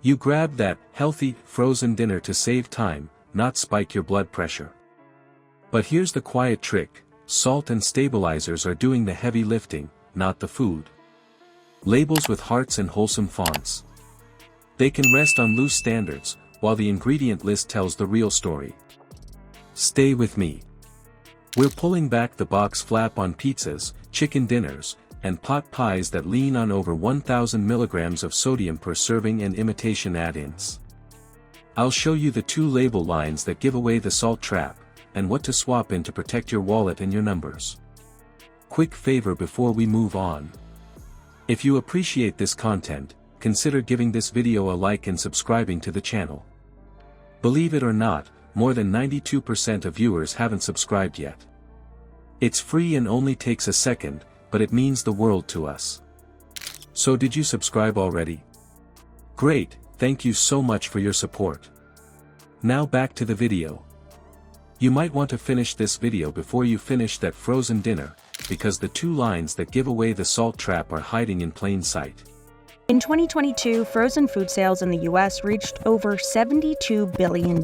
You grab that healthy, frozen dinner to save time, not spike your blood pressure. But here's the quiet trick: salt and stabilizers are doing the heavy lifting, not the food. Labels with hearts and wholesome fonts. They can rest on loose standards, while the ingredient list tells the real story. Stay with me. We're pulling back the box flap on pizzas, chicken dinners, and pot pies that lean on over 1,000 milligrams of sodium per serving and imitation add-ins. I'll show you the 2 label lines that give away the salt trap, and what to swap in to protect your wallet and your numbers. Quick favor before we move on. If you appreciate this content, consider giving this video a like and subscribing to the channel. Believe it or not, more than 92% of viewers haven't subscribed yet. It's free and only takes a second, but it means the world to us. So did you subscribe already? Great, thank you so much for your support. Now back to the video. You might want to finish this video before you finish that frozen dinner, because the 2 lines that give away the salt trap are hiding in plain sight. In 2022, frozen food sales in the U.S. reached over $72 billion.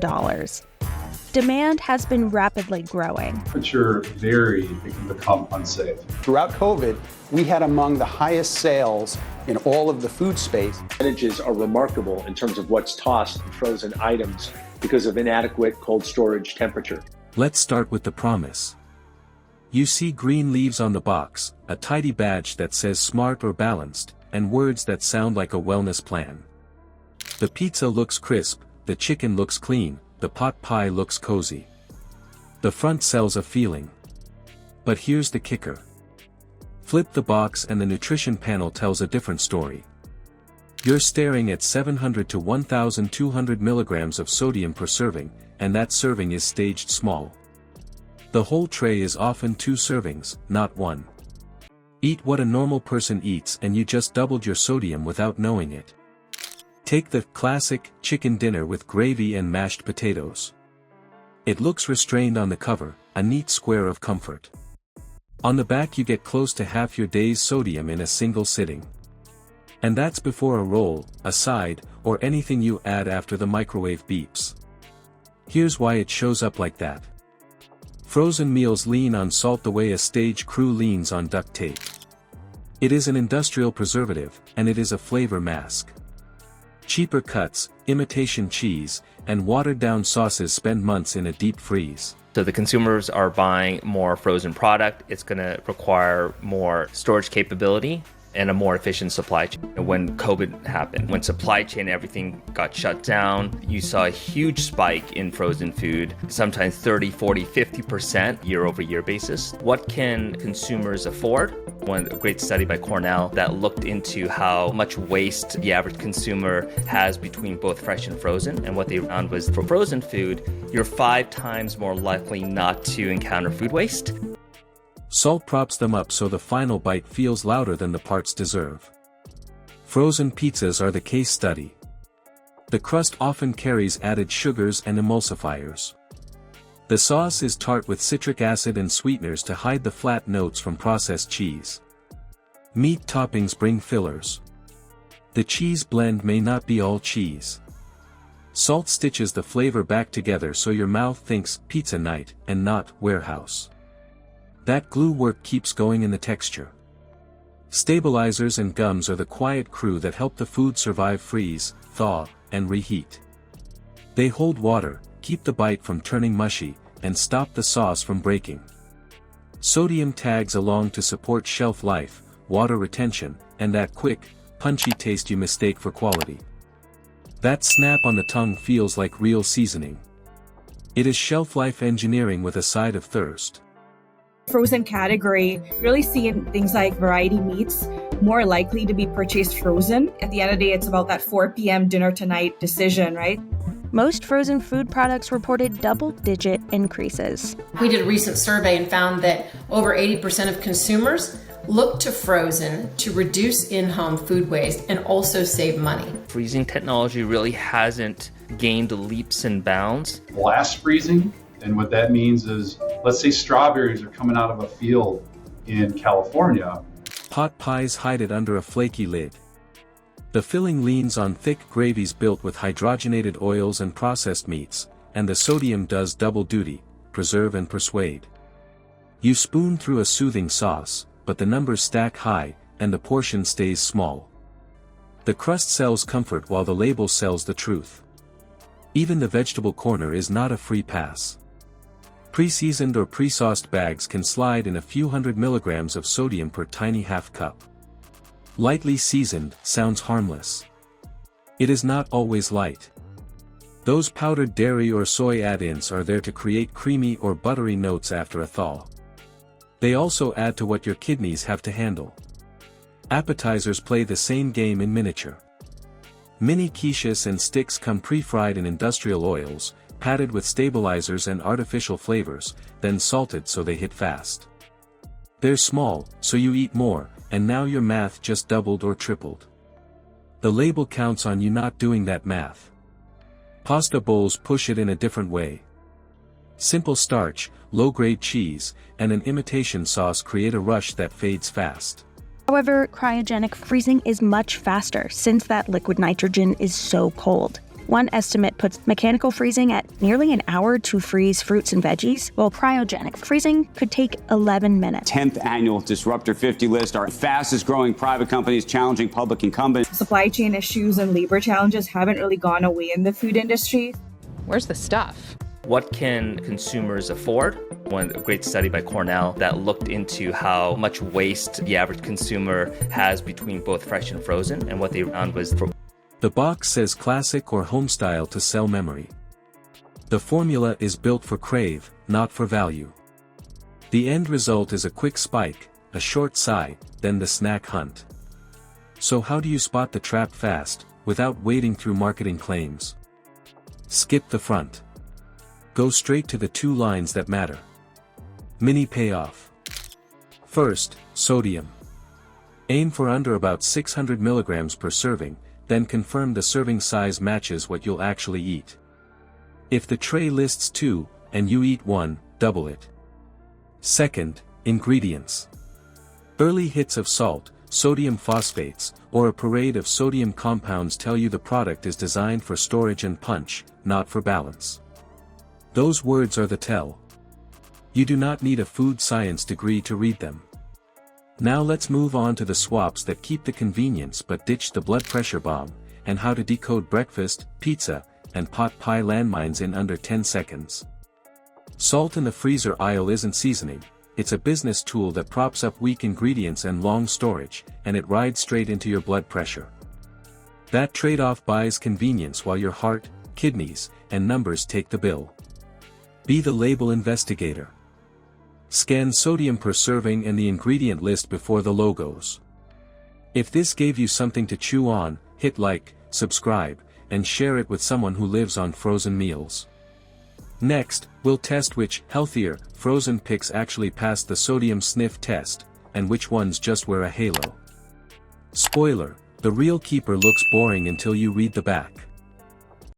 Demand has been rapidly growing. Temperature varied, it can become unsafe. Throughout COVID, we had among the highest sales in all of the food space. Percentages are remarkable in terms of what's tossed in frozen items because of inadequate cold storage temperature. Let's start with the promise. You see green leaves on the box, a tidy badge that says smart or balanced, and words that sound like a wellness plan. The pizza looks crisp, the chicken looks clean, the pot pie looks cozy. The front sells a feeling. But here's the kicker. Flip the box and the nutrition panel tells a different story. You're staring at 700 to 1,200 milligrams of sodium per serving, and that serving is staged small. The whole tray is often 2 servings, not 1. Eat what a normal person eats and you just doubled your sodium without knowing it. Take the classic chicken dinner with gravy and mashed potatoes. It looks restrained on the cover, a neat square of comfort. On the back you get close to half your day's sodium in a single sitting. And that's before a roll, a side, or anything you add after the microwave beeps. Here's why it shows up like that. Frozen meals lean on salt the way a stage crew leans on duct tape. It is an industrial preservative, and it is a flavor mask. Cheaper cuts, imitation cheese, and watered-down sauces spend months in a deep freeze. So the consumers are buying more frozen product. It's going to require more storage capability and a more efficient supply chain. When COVID happened, when supply chain everything got shut down, you saw a huge spike in frozen food, sometimes 30, 40, 50% year-over-year basis. What can consumers afford? A great study by Cornell that looked into how much waste the average consumer has between both fresh and frozen, and what they found was for frozen food, you're 5 times more likely not to encounter food waste. Salt props them up so the final bite feels louder than the parts deserve. Frozen pizzas are the case study. The crust often carries added sugars and emulsifiers. The sauce is tart with citric acid and sweeteners to hide the flat notes from processed cheese. Meat toppings bring fillers. The cheese blend may not be all cheese. Salt stitches the flavor back together so your mouth thinks pizza night and not warehouse. That glue work keeps going in the texture. Stabilizers and gums are the quiet crew that help the food survive freeze, thaw, and reheat. They hold water, keep the bite from turning mushy, and stop the sauce from breaking. Sodium tags along to support shelf life, water retention, and that quick, punchy taste you mistake for quality. That snap on the tongue feels like real seasoning. It is shelf life engineering with a side of thirst. Frozen category, really seeing things like variety meats more likely to be purchased frozen. At the end of the day, it's about that 4 p.m. dinner tonight decision, right? Most frozen food products reported double-digit increases. We did a recent survey and found that over 80% of consumers look to frozen to reduce in-home food waste and also save money. Freezing technology really hasn't gained leaps and bounds. Blast freezing, and what that means is, let's say strawberries are coming out of a field in California. Pot pies hide it under a flaky lid. The filling leans on thick gravies built with hydrogenated oils and processed meats, and the sodium does double duty, preserve and persuade. You spoon through a soothing sauce, but the numbers stack high, and the portion stays small. The crust sells comfort while the label sells the truth. Even the vegetable corner is not a free pass. Pre-seasoned or pre-sauced bags can slide in a few hundred milligrams of sodium per tiny half cup. Lightly seasoned sounds harmless. It is not always light. Those powdered dairy or soy add-ins are there to create creamy or buttery notes after a thaw. They also add to what your kidneys have to handle. Appetizers play the same game in miniature. Mini quiches and sticks come pre-fried in industrial oils, patted with stabilizers and artificial flavors, then salted so they hit fast. They're small, so you eat more, and now your math just doubled or tripled. The label counts on you not doing that math. Pasta bowls push it in a different way. Simple starch, low-grade cheese, and an imitation sauce create a rush that fades fast. However, cryogenic freezing is much faster since that liquid nitrogen is so cold. One estimate puts mechanical freezing at nearly an hour to freeze fruits and veggies, while cryogenic freezing could take 11 minutes. 10th annual Disruptor 50 list, our fastest growing private companies challenging public incumbents. Supply chain issues and labor challenges haven't really gone away in the food industry. Where's the stuff? What can consumers afford? One great study by Cornell that looked into how much waste the average consumer has between both fresh and frozen, and what they found was The box says classic or homestyle to sell memory. The formula is built for crave, not for value. The end result is a quick spike, a short sigh, then the snack hunt. So how do you spot the trap fast, without wading through marketing claims? Skip the front. Go straight to the two lines that matter. Mini payoff. First, sodium. Aim for under about 600 milligrams per serving, then confirm the serving size matches what you'll actually eat. If the tray lists 2, and you eat 1, double it. Second, ingredients. Early hits of salt, sodium phosphates, or a parade of sodium compounds tell you the product is designed for storage and punch, not for balance. Those words are the tell. You do not need a food science degree to read them. Now let's move on to the swaps that keep the convenience but ditch the blood pressure bomb, and how to decode breakfast, pizza, and pot pie landmines in under 10 seconds. Salt in the freezer aisle isn't seasoning, it's a business tool that props up weak ingredients and long storage, and it rides straight into your blood pressure. That trade-off buys convenience while your heart, kidneys, and numbers take the bill. Be the label investigator. Scan sodium per serving and the ingredient list before the logos. If this gave you something to chew on, hit like, subscribe, and share it with someone who lives on frozen meals. Next, we'll test which healthier frozen picks actually pass the sodium sniff test, and which ones just wear a halo. Spoiler, the real keeper looks boring until you read the back.